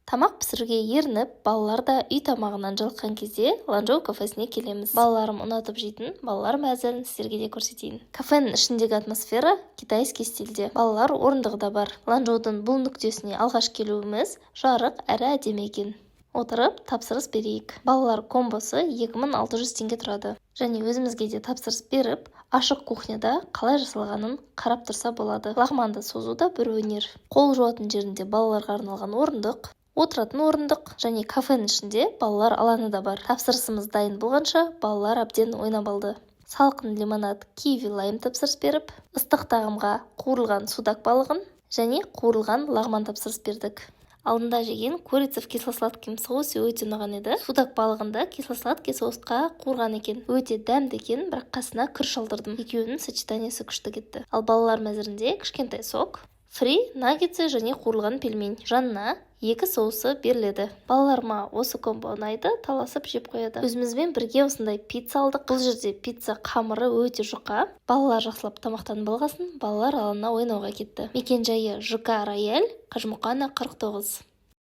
Тамақ пісіруге ерініп, балалар да үй тамағынан жалыққан кезде Ланчжоу кафесіне келеміз. Балаларым ұнатып жейтін балалар мәзірін сіздерге де көрсетейін. Кафенің ішіндегі атмосфера китайский стильде. Балалар орындығы да бар. Ланчжоудың бұл нүктесіне алғаш келуіміз жарық әрі әдемі екен. Отырып тапсырыс берейік. Балалар комбосы 2600 теңге тұрады. Және өзімізге де тапсырыс беріп, ашық кухняда қалай жасалғанын қарап тұрса болады. Лағманды созу да бір өнер. Қол жуатын жерінде балаларға арналған орындық, отыратын орындық және кафенің ішінде балалар алаңы да бар. Тапсырысымыз дайын болғанша балалар әбден ойнап алды. Салқын лимонад, киви лайм тапсырыс беріп, ыстық тағамға қуырылған судак балығын және қуырылған лағман тапсырыс бердік. Алдында жеген курица в кисло-сладком соусе өте ұнаған еді. Судак балығында кисло-сладкий соусқа қуырған екен. Өте дәмді екен, бірақ қасына күріш алдырдым. Екеуінің сочетаниясы күшті кетті. Ал балалар мәзірінде кішкентай сок, фри, наггетсы және қуырылған пельмень. Жанына 2 соусы беріледі. Балаларыма осы комбо ұнайды, таласып жеп қояды. Өзімізбен бірге осындай пицца алдық. Бұл жерде пицца қамыры өте жұқа. Балалар жақсылап тамақтанып болғасын, балалар алаңына ойнауға кетті. Мекен жайы ЖК Рояль, Қажымұқана 49.